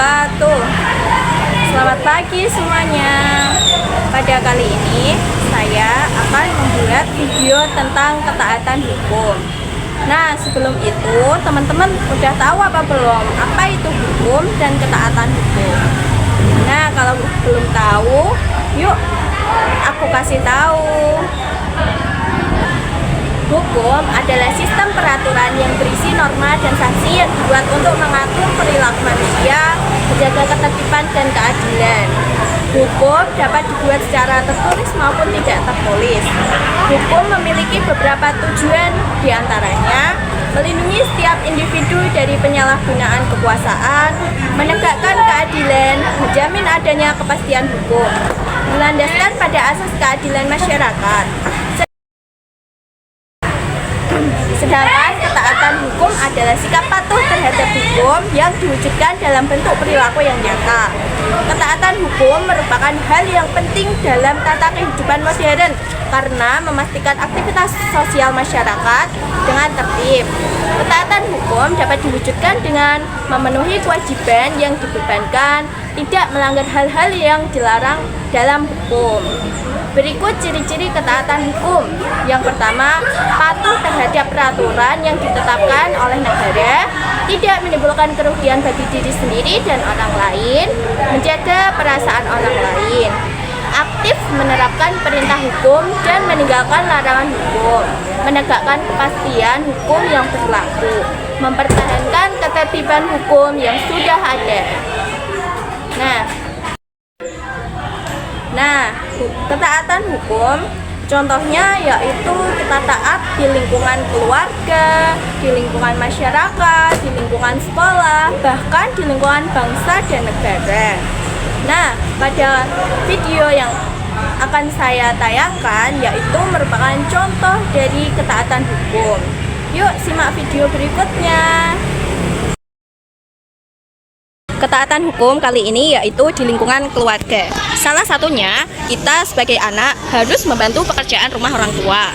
wabarakatuh. Selamat pagi semuanya. Pada kali ini saya akan membuat video tentang ketaatan hukum. Nah, sebelum itu teman-teman udah tahu apa belum? Apa itu hukum dan ketaatan hukum? Nah, kalau belum tahu, yuk aku kasih tahu. Hukum adalah sistem peraturan yang berisi norma dan sanksi yang dibuat untuk mengatur perilaku manusia, menjaga ketertiban dan keadilan. Hukum dapat dibuat secara tertulis maupun tidak tertulis. Hukum memiliki beberapa tujuan, diantaranya melindungi setiap individu dari penyalahgunaan kekuasaan, menegakkan keadilan, menjamin adanya kepastian hukum, berlandaskan pada asas keadilan masyarakat. Sedangkan ketaatan hukum adalah sikap patuh terhadap hukum yang diwujudkan dalam bentuk perilaku yang nyata. Ketaatan hukum merupakan hal yang penting dalam tata kehidupan modern karena memastikan aktivitas sosial masyarakat dengan tertib. Ketaatan hukum dapat diwujudkan dengan memenuhi kewajiban yang dibebankan, tidak melanggar hal-hal yang dilarang dalam hukum. Berikut ciri-ciri ketaatan hukum. Yang pertama, patuh terhadap peraturan yang ditetapkan oleh negara, tidak menimbulkan kerugian bagi diri sendiri dan orang lain, menjaga perasaan orang lain, aktif menerapkan perintah hukum dan meninggalkan larangan hukum, menegakkan kepastian hukum yang berlaku, mempertahankan ketertiban hukum yang sudah ada. Nah, ketaatan hukum contohnya yaitu kita taat di lingkungan keluarga, di lingkungan masyarakat, di lingkungan sekolah, bahkan di lingkungan bangsa dan negara. Nah, pada video yang akan saya tayangkan yaitu merupakan contoh dari ketaatan hukum. Yuk simak video berikutnya. Ketaatan hukum kali ini yaitu di lingkungan keluarga. Salah satunya, kita sebagai anak harus membantu pekerjaan rumah orang tua.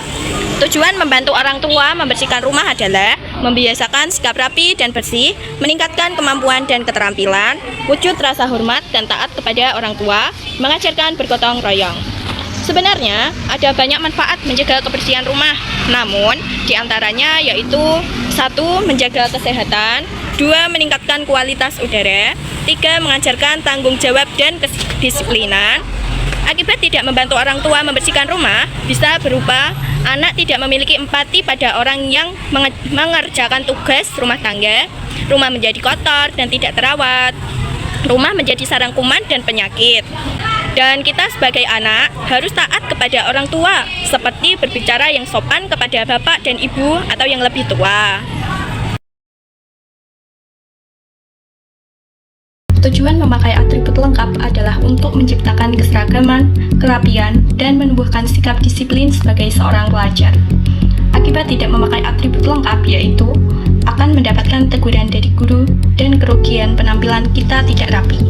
Tujuan membantu orang tua membersihkan rumah adalah membiasakan sikap rapi dan bersih, meningkatkan kemampuan dan keterampilan, wujud rasa hormat dan taat kepada orang tua, mengajarkan bergotong royong. Sebenarnya, ada banyak manfaat menjaga kebersihan rumah, namun diantaranya yaitu 1. Menjaga kesehatan, 2. Meningkatkan kualitas udara, 3. Mengajarkan tanggung jawab dan kedisiplinan. Akibat tidak membantu orang tua membersihkan rumah, bisa berupa anak tidak memiliki empati pada orang yang mengerjakan tugas rumah tangga, rumah menjadi kotor dan tidak terawat, rumah menjadi sarang kuman dan penyakit. Dan kita sebagai anak harus taat kepada orang tua, seperti berbicara yang sopan kepada bapak dan ibu atau yang lebih tua. Tujuan memakai atribut lengkap adalah untuk menciptakan keseragaman, kerapian, dan menumbuhkan sikap disiplin sebagai seorang pelajar. Akibat tidak memakai atribut lengkap yaitu akan mendapatkan teguran dari guru dan kerugian penampilan kita tidak rapi.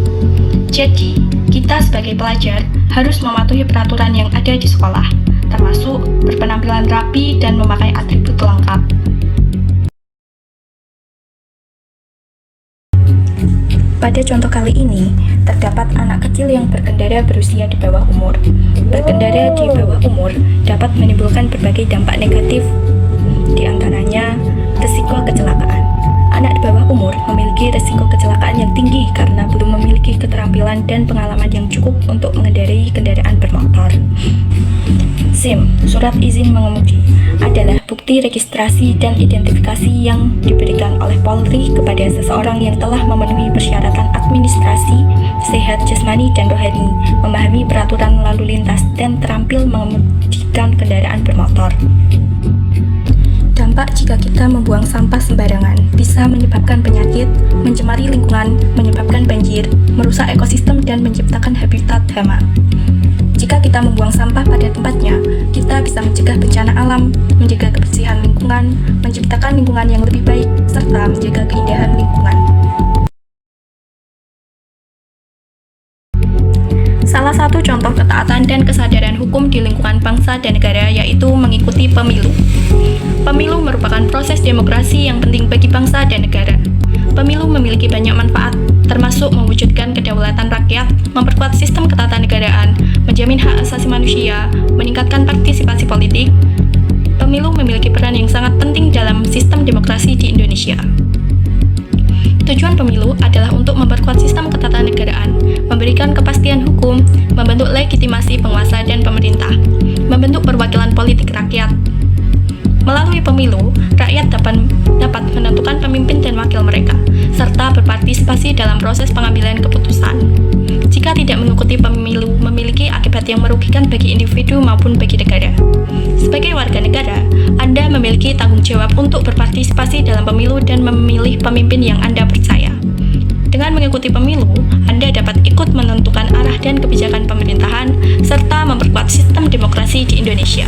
Jadi, kita sebagai pelajar harus mematuhi peraturan yang ada di sekolah, termasuk berpenampilan rapi dan memakai atribut lengkap. Pada contoh kali ini, terdapat anak kecil yang berkendara berusia di bawah umur. Berkendara di bawah umur dapat menimbulkan berbagai dampak negatif, diantaranya risiko kecelakaan. Anak di bawah umur memiliki risiko kecelakaan yang tinggi karena belum memiliki keterampilan dan pengalaman yang cukup untuk mengendarai kendaraan bermotor. SIM, surat izin mengemudi, adalah bukti registrasi dan identifikasi yang diberikan oleh Polri kepada seseorang yang telah memenuhi persyaratan administrasi, sehat jasmani dan rohani, memahami peraturan lalu lintas, dan terampil mengemudikan kendaraan bermotor. Dampak jika kita membuang sampah sembarangan bisa menyebabkan penyakit, mencemari lingkungan, menyebabkan banjir, merusak ekosistem, dan menciptakan habitat hama. Jika kita membuang sampah pada tempatnya, kita bisa mencegah bencana alam, menjaga kebersihan lingkungan, menciptakan lingkungan yang lebih baik, serta menjaga keindahan lingkungan. Salah satu contoh ketaatan dan kesadaran hukum di lingkungan bangsa dan negara yaitu mengikuti pemilu. Pemilu merupakan proses demokrasi yang penting bagi bangsa dan negara. Pemilu memiliki banyak manfaat, termasuk mewujudkan kedaulatan rakyat, memperkuat sistem ketatanegaraan, menjamin hak asasi manusia, meningkatkan partisipasi politik. Pemilu memiliki peran yang sangat penting dalam sistem demokrasi di Indonesia. Tujuan pemilu adalah untuk memperkuat sistem ketatanegaraan, memberikan kepastian hukum, membentuk legitimasi penguasa dan pemerintah, membentuk perwakilan politik rakyat. Melalui pemilu, rakyat dapat menentukan pemimpin dan wakil mereka, serta berpartisipasi dalam proses pengambilan keputusan. Jika tidak mengikuti pemilu memiliki akibat yang merugikan bagi individu maupun bagi negara. Sebagai warga negara, Anda memiliki tanggung jawab untuk berpartisipasi dalam pemilu dan memilih pemimpin yang Anda percaya. Dengan mengikuti pemilu, Anda dapat ikut menentukan arah dan kebijakan pemerintahan, serta memperkuat sistem demokrasi di Indonesia.